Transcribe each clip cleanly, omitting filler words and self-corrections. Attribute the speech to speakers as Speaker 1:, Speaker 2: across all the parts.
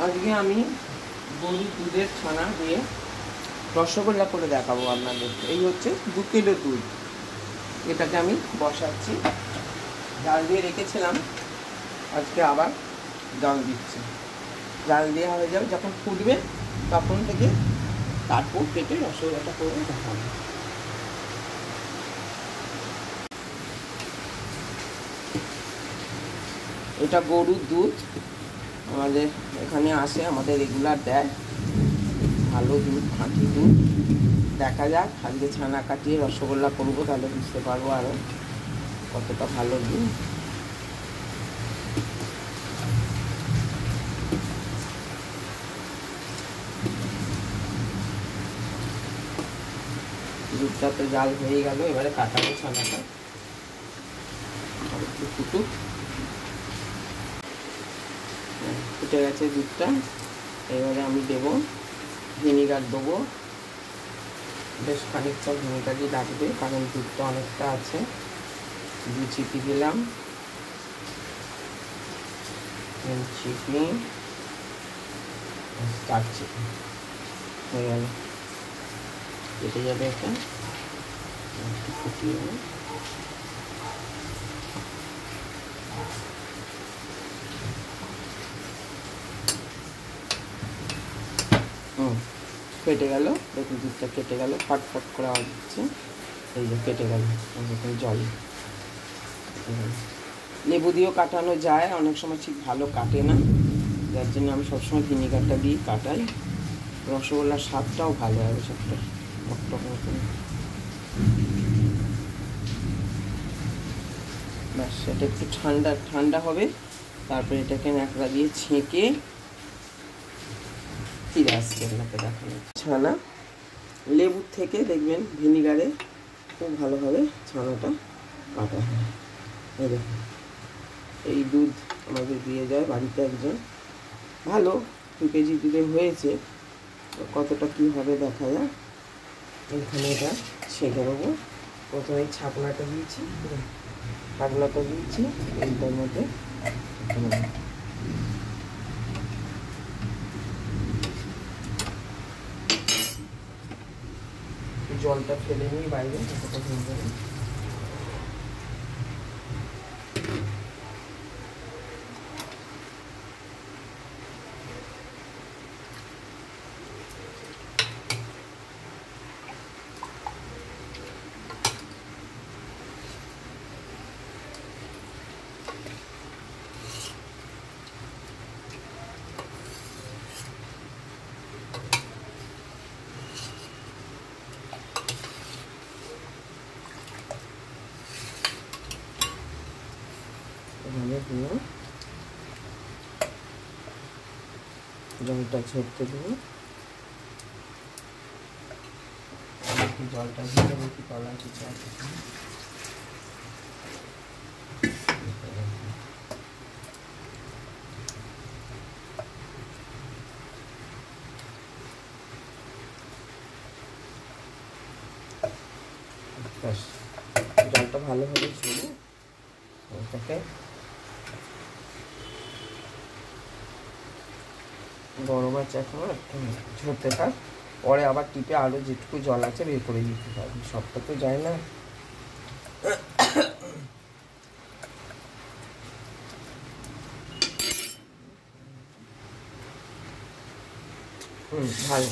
Speaker 1: আজকে আমি গরুর দুধের ছানা দিয়ে রসগোল্লা করে দেখাবো আপনাদের। এই হচ্ছে 2 কিলো দুধ, এটাকে আমি বসাচ্ছি। জাল দিয়ে রেখেছিলাম, আজকে আবার জাল দিচ্ছি। জাল দেওয়া হয়ে যাবে, যখন ফুটবে তখন থেকে তারপর কেটে রসগোল্লাটা করে দেখাবো। এটা গরুর দুধ, আমাদের এখানে আসে, আমাদের রেগুলার দেয়, ভালো দুধ, খাঁটি দুধ। দেখা যাক আজকে ছানা কাটিয়ে রসগোল্লা করবো, তাহলে বুঝতে পারবো আরও কতটা ভালো দুধ। দুধটা তো জাল হয়ে গেল, এবারে কাটাবো ছানাটা, একটু ফুটুক। ফুটে গেছে দুধটা, এবারে আমি দেবো ভিনিগার, দেবো বেশ খানিকটা ভিনিগারই লাগবে, কারণ দুধটা অনেকটা আছে। 2 চিপি দিলাম, 3 চিপি, 4 চিপি হয়ে গেল। কেটে যাবে এটা, একটু ফুটিয়ে নেব। কেটে গেল, দেখুন দুধটা কেটে গেল, ফটফট করে আওয়াজ দিচ্ছে। এই যে কেটে গেল, জল। লেবু দিয়েও কাটানো যায়, অনেক সময় ঠিক ভালো কাটে না, যার জন্য আমি সবসময় ভিনিগারটা দিয়ে কাটাই। রসগোল্লার স্বাদটাও ভালো হবে, সবটা ব্যাস। সেটা একটু ঠান্ডা হবে, তারপরে এটাকে ন্যাকড়া দিয়ে ছেঁকে ফিরে আসছে আপনাকে দেখানো। ছানা লেবুর থেকে দেখবেন ভিনিগারে খুব ভালোভাবে ছানাটা কাটা হয়। এই দেখুন, এই দুধ আমাদের দিয়ে যায় বাড়িতে একজন, ভালো 2 কেজি দুধে হয়েছে। কতটা কী হবে দেখা যায়। এখানে এটা ছেঁকে দেবো। প্রথমে ছাকনাটা দিয়েছি, এইটার মধ্যে জলটা ফেলে নিই বাইরে, কতটা হয়ে যাবে। জলটা ছেড়তে দেবো, জলটা দিয়ে দেবো কি কলা কিছু আছে। জলটা ভালোভাবে ঝরে এটাকে গরম আছে এখন, একটু ঝরতে থাক, পরে আবার টিপে আরও যেটুকু জল আছে বের করে দিতে পারবি, সবটা তো যায় না। ভালো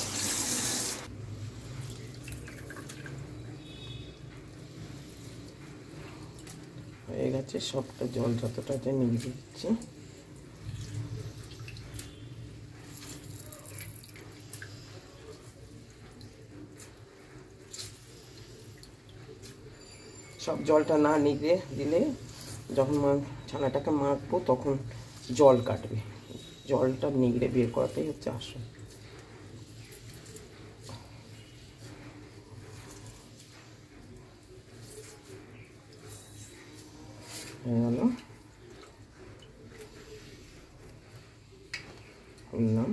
Speaker 1: হয়ে গেছে, সবটা জল যতটা আছে নিয়ে দিচ্ছি। সব জলটা না নিগড়ে দিলে যখন ছানাটাকে মাখবো তখন জল কাটবে, জলটা নিগড়ে বের করাটাই হচ্ছে আসল। হয়ে গেল, খুললাম।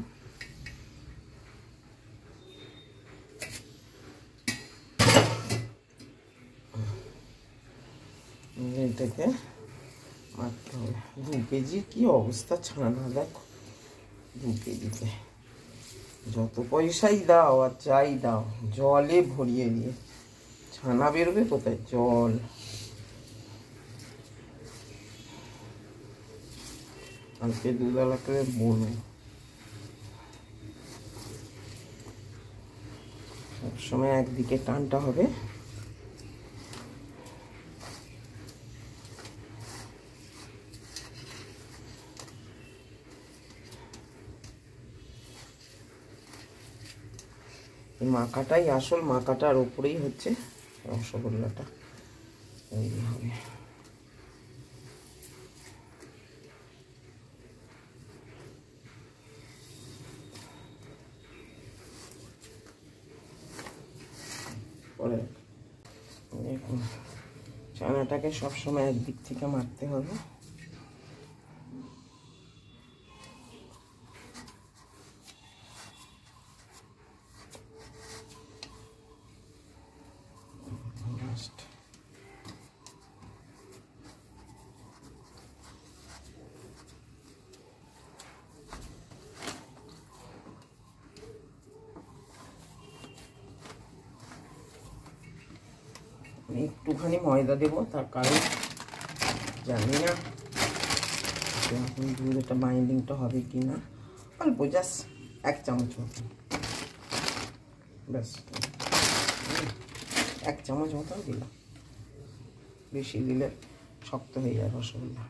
Speaker 1: থেকে মারতে হবে। 2 কেজি কি অবস্থা ছানা, দেখো 2 কেজিতে যত পয়সাই দাও আর যাই দাও জলে ভরিয়ে দিয়ে ছানা বেরোবে কোথায়? জল। আজকে দুধওয়ালা করে বলবো সবসময় একদিকে টানটা হবে। মাখাটাই আসল, মাখাটার উপরেই হচ্ছে রসগোল্লাটা তৈরি হবে। পরে দেখুন ছানাটাকে সবসময় একদিক থেকে মারতে হবে। একটুখানি ময়দা দেবো, তার কারণ জানি না এখন দুধটা বাইন্ডিংটা হবে কি না। অল্প জাস্ট 1 চামচ মতো, ব্যাস 1 চামচ মতো দিলাম। বেশি দিলে শক্ত হয়ে যায় রসগোল্লা।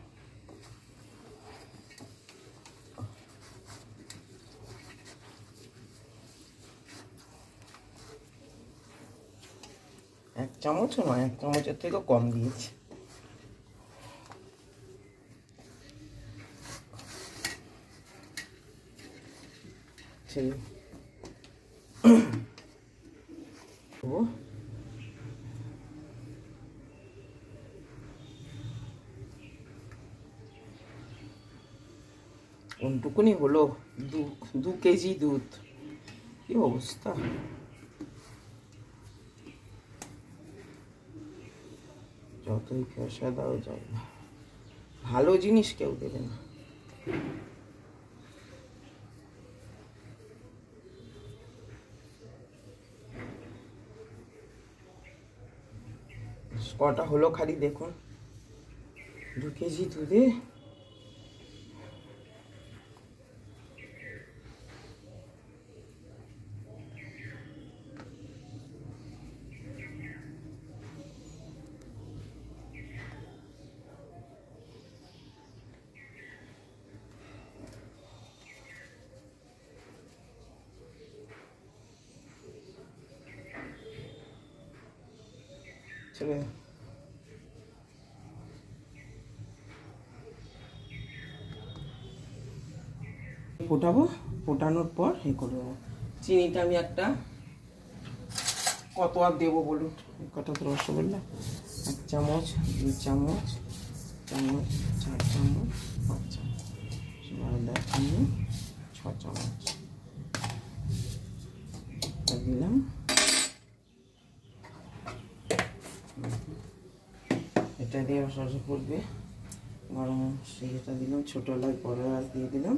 Speaker 1: এক চামচও নয়, 1 চামচের থেকেও কম দিয়েছি। কোনটুকুনি হলো? 2 কেজি দুধ, কি অবস্থা! যতই ফেসা দাও যায় না, ভালো জিনিস কেউ দেবে না। কটা হলো খালি দেখুন, 2 কেজি দুধে চলে ফোটাবো। ফোটানোর পর এ করে দেবো। চিনিটা আমি একটা কত আর দেবো বলুন? কত রসগোল্লা? 1 চামচ, 2 চামচ, 4 চামচ, 5 চামচ, 6 চামচ দিলাম। এটা দিয়ে সরষে পড়বে, গরম সেটা দিলাম, ছোটো এলাচ বড় এলাচ দিয়ে দিলাম।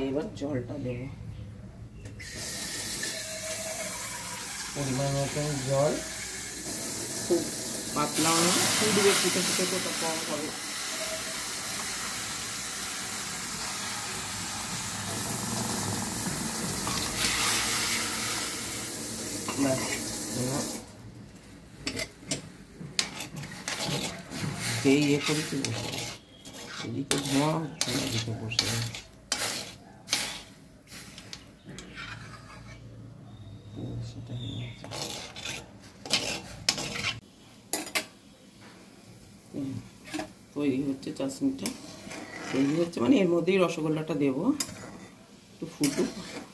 Speaker 1: এবার জলটা দেবো পরিমাণ মতন জল, খুব পাতলাও না, ফুটবে, ফুটে ফুটে তো কম হবে। এই ইয়ে করেছি বসে, এদিকে ধোঁয়া হচ্ছে, এদিকে বসে সেটা হয়ে গেছে। তৈরি হচ্ছে চাশনিটা, তৈরি হচ্ছে মানে এর মধ্যেই রসগোল্লাটা দেবো, একটু ফুটুক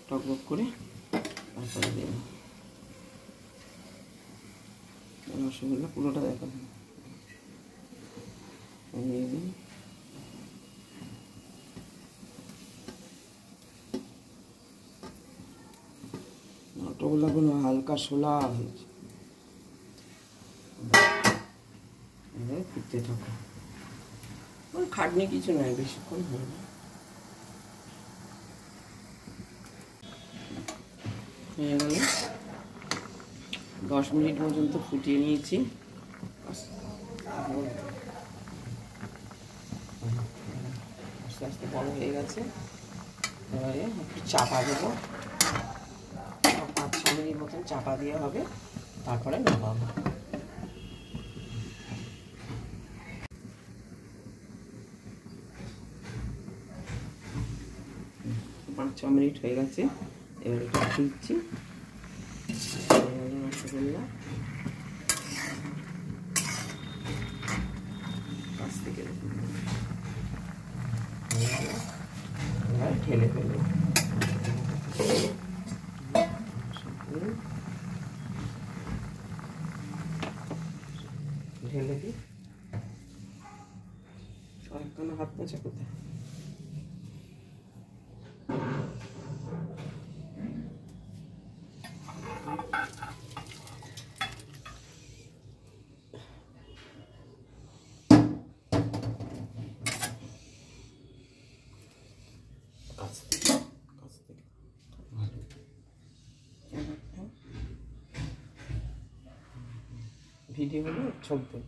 Speaker 1: টকবক করে, তারপরে দেবো রসগোল্লা। পুরোটা দেখাবো। রসগোল্লাগুলো হালকা শোলা হয়েছে, ফুটতে থাকো, খাটনি কিছু নয়, বেশিক্ষণ হয় না। হয়ে গেল। 10 মিনিট পর্যন্ত ফুটিয়ে নিয়েছি। আস্তে আস্তে বড় হয়ে গেছে। এবারে একটু চাপা দেবো, 5-6 মিনিট মতন চাপা দিয়ে হবে, তারপরে নামাবো। 5-6 মিনিট হয়ে গেছে। এবার এটা খুলছি। রসগোল্লা কাছ থেকে এবার ঢেলে ফেলবো। ঢেলে দিই। কয়েকখানা হাত মোছা কোথায়? ভিডিও হলো ছবি।